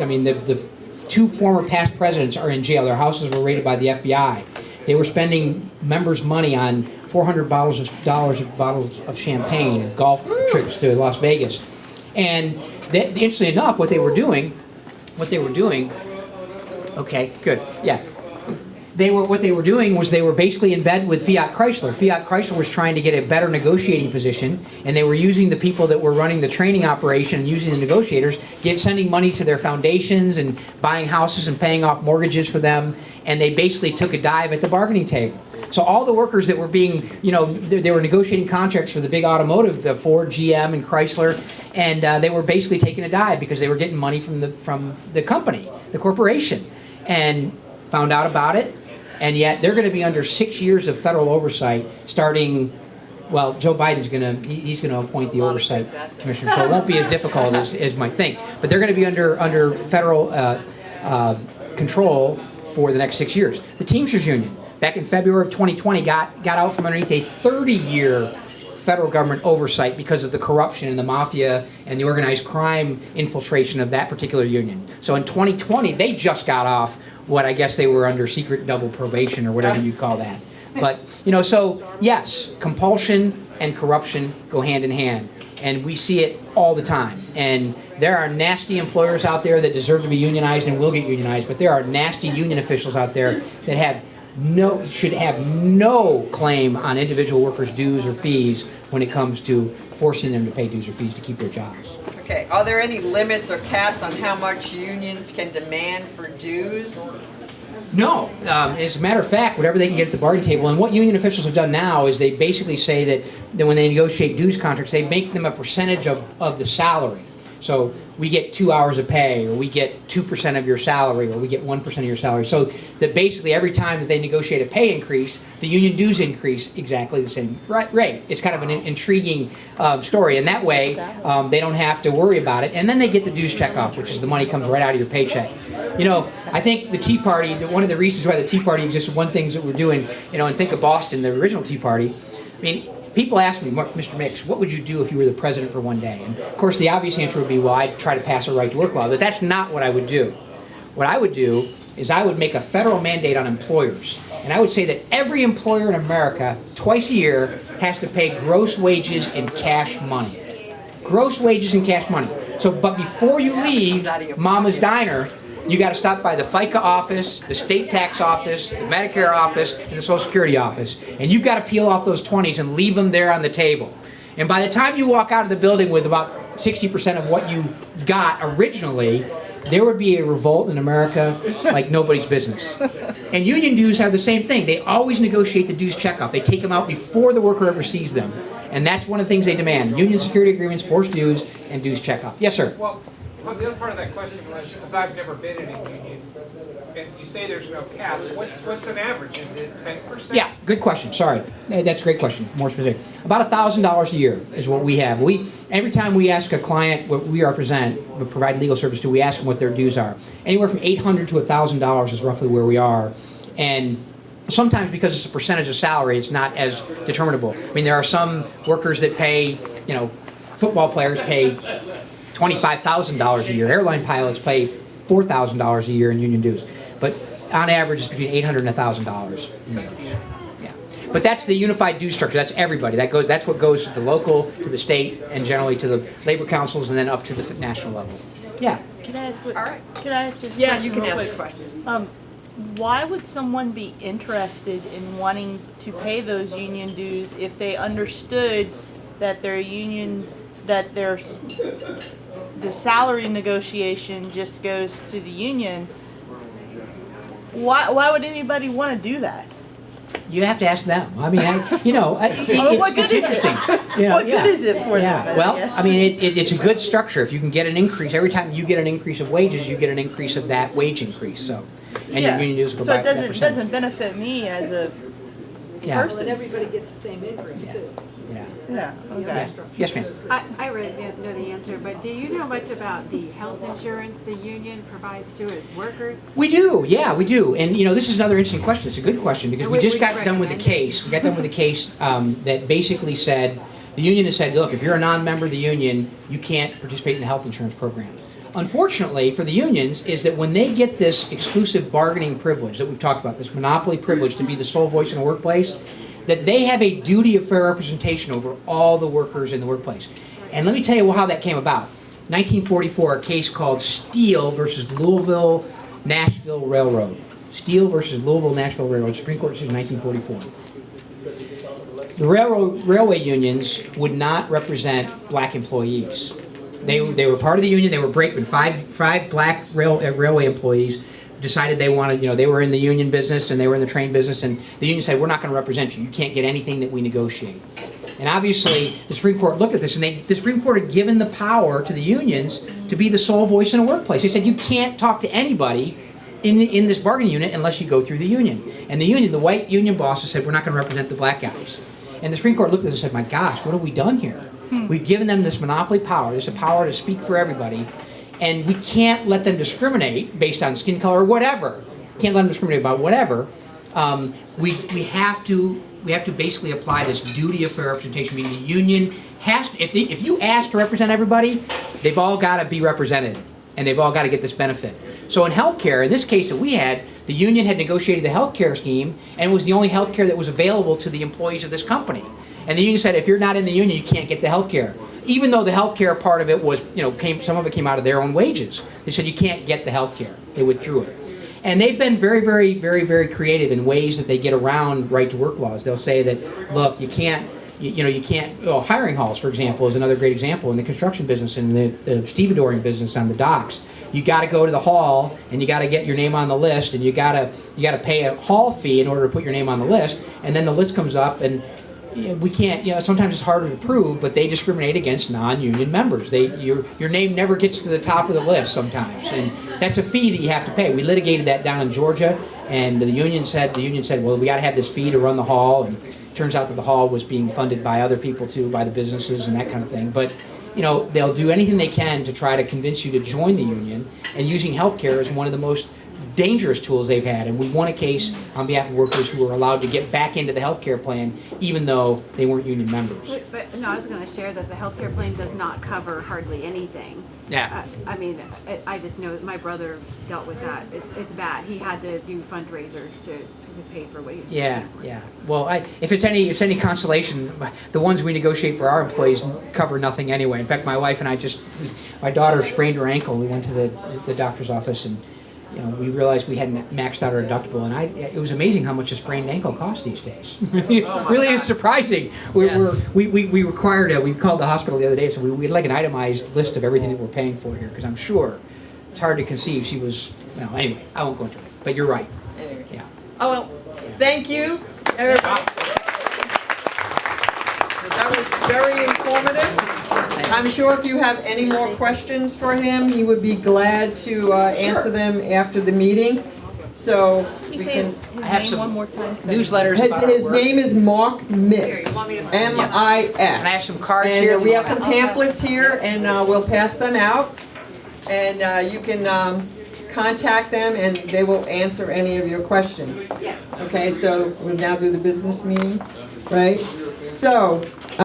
I mean, the two former past presidents are in jail. Their houses were raided by the FBI. They were spending members' money on $400 bottles of champagne, golf trips to Las Vegas. And interestingly enough, what they were doing, okay, good, yeah. What they were doing was they were basically in bed with Fiat Chrysler. Fiat Chrysler was trying to get a better negotiating position, and they were using the people that were running the training operation, using the negotiators, sending money to their foundations and buying houses and paying off mortgages for them, and they basically took a dive at the bargaining table. So all the workers that were being, they were negotiating contracts for the big automotive, the Ford, GM, and Chrysler, and they were basically taking a dive because they were getting money from the company, the corporation, and found out about it. And yet they're going to be under 6 years of federal oversight starting, well, Joe Biden's he's going to appoint the oversight commissioner, so it won't be as difficult as might think. But they're going to be under federal control for the next 6 years. The Teamsters Union, back in February of 2020, got out from underneath a 30-year federal government oversight because of the corruption and the mafia and the organized crime infiltration of that particular union. So in 2020, they just got off what I guess they were under secret double probation or whatever you call that. But, so yes, compulsion and corruption go hand in hand. And we see it all the time. And there are nasty employers out there that deserve to be unionized and will get unionized, but there are nasty union officials out there that should have no claim on individual workers' dues or fees when it comes to forcing them to pay dues or fees to keep their jobs. Okay, are there any limits or caps on how much unions can demand for dues? No. As a matter of fact, whatever they can get at the bargaining table, and what union officials have done now is they basically say that when they negotiate dues contracts, they make them a percentage of the salary. So we get 2 hours of pay, or we get 2% of your salary, or we get 1% of your salary. So that basically every time that they negotiate a pay increase, the union dues increase exactly the same rate. It's kind of an intriguing story, and that way they don't have to worry about it. And then they get the dues check off, which is the money comes right out of your paycheck. I think the Tea Party, one of the reasons why the Tea Party exists, one thing that we're doing, and think of Boston, the original Tea Party. I mean, people ask me, Mr. Mix, what would you do if you were the president for one day? And of course, the obvious answer would be, well, I'd try to pass a right to work law. But that's not what I would do. What I would do is I would make a federal mandate on employers. And I would say that every employer in America, twice a year, has to pay gross wages in cash money. Gross wages in cash money. But before you leave Mama's Diner, you got to stop by the FICA office, the state tax office, the Medicare office, and the Social Security office. And you've got to peel off those 20s and leave them there on the table. And by the time you walk out of the building with about 60% of what you got originally, there would be a revolt in America like nobody's business. And union dues have the same thing. They always negotiate the dues checkoff. They take them out before the worker ever sees them. And that's one of the things they demand. Union security agreements, forced dues, and dues checkoff. Yes, sir? Well, the other part of that question was, because I've never been in a union, and you say there's no cap, what's an average? Is it 10%? Yeah, good question. Sorry. That's a great question. More specific. About $1,000 a year is what we have. Every time we ask a client what we represent, we provide legal service to, we ask them what their dues are. Anywhere from $800 to $1,000 is roughly where we are. And sometimes because it's a percentage of salary, it's not as determinable. I mean, there are some workers that pay, football players pay $25,000 a year. Airline pilots pay $4,000 a year in union dues. But on average, it's between $800 and $1,000. Yeah. But that's the unified dues structure. That's everybody. That's what goes to the local, to the state, and generally to the labor councils, and then up to the national level. Yeah. Can I ask? All right. Can I ask just a Yeah, question you can real ask quick? a question. Why would someone be interested in wanting to pay those union dues if they understood that their union, the salary negotiation just goes to the union? Why would anybody want to do that? You have to ask them. I mean, What good is it? What good is it for them? Yeah. Well, I mean, it's a good structure. If you can get an increase, every time you get an increase of wages, you get an increase of that wage increase. So, and your union dues go so back it to that percentage. doesn't benefit me as a Yeah. person. Everybody gets the same increase Yeah. too. Yeah. Yeah. Okay. Yeah. Yes, ma'am. I really don't know the answer, but do you know much about the health insurance the union provides to its workers? We do, yeah, we do. And, this is another interesting question. It's a good question because we Would just you got done with the recommend it? case. We got done with the case that basically said, the union has said, look, if you're a non-member of the union, you can't participate in the health insurance program. unfortunately for the unions, is that when they get this exclusive bargaining privilege that we've talked about, this monopoly privilege to be the sole voice in the workplace, that they have a duty of fair representation over all the workers in the workplace. And let me tell you how that came about. 1944, a case called Steele versus Louisville Nashville Railroad. Steele versus Louisville Nashville Railroad, Supreme Court decision 1944. The railway unions would not represent black employees. They were part of the union. They were brakemen. Five black railway employees decided they wanted, they were in the union business and they were in the train business, and the union said, we're not going to represent you. You can't get anything that we negotiate. And obviously, the Supreme Court looked at this, and the Supreme Court had given the power to the unions to be the sole voice in a workplace. They said, you can't talk to anybody in this bargaining unit unless you go through the union. And the union, the white union bosses said, we're not going to represent the black guys. And the Supreme Court looked at this and said, my gosh, what have we done here? We've given them this monopoly power, this power to speak for everybody, and we can't let them discriminate based on skin color or whatever. Can't let them discriminate about whatever. We have to basically apply this duty of fair representation. Meaning the union has to, if you ask to represent everybody, they've all got to be represented, and they've all got to get this benefit. So in healthcare, in this case that we had, the union had negotiated the healthcare scheme, and it was the only healthcare that was available to the employees of this company. And the union said, if you're not in the union, you can't get the healthcare. Even though the healthcare part of it was, some of it came out of their own wages. They said you can't get the healthcare. They withdrew it. And they've been very, very, very, very creative in ways that they get around right to work laws. They'll say that, look, you can't, hiring halls, for example, is another great example in the construction business and the stevedoring business on the docks. You got to go to the hall and you got to get your name on the list, and you got to pay a hall fee in order to put your name on the list. And then the list comes up, and we can't, sometimes it's harder to prove, but they discriminate against non-union members. Your name never gets to the top of the list sometimes, and that's a fee that you have to pay. We litigated that down in Georgia, and the union said, well, we got to have this fee to run the hall, and it turns out that the hall was being funded by other people too, by the businesses and that kind of thing. But they'll do anything they can to try to convince you to join the union, and using healthcare is one of the most dangerous tools they've had. And we won a case on behalf of workers who were allowed to get back into the healthcare plan even though they weren't union members. But no, I was going to share that the healthcare plan does not cover hardly anything. Yeah. I just know that my brother dealt with that. It's bad. He had to do fundraisers to pay for what he's Yeah. Well, if it's any consolation, the ones we negotiate for our employees cover nothing anyway. In fact, my wife and I my daughter sprained her ankle. We went to the doctor's office, and we realized we hadn't maxed out our deductible, and it was amazing how much a sprained ankle costs these days. Really is surprising. We required we called the hospital the other day, so we had like an itemized list of everything that we're paying for here, because I'm sure it's hard to conceive. She was, anyway, I won't go into it, but you're right. Anyway. Yeah. Oh, well, thank you, everybody. That was very informative. I'm sure if you have any more questions for him, he would be glad to answer them after the meeting. So Can we you say can. his I have name some one more time? Newsletters. about our His work. name is Mark Mix, M-I-X. And I have some cards here. And we have some pamphlets here, and we'll pass them out. And you can contact them, and they will answer any of your questions. Okay, so we'll now do the business meeting, right? So.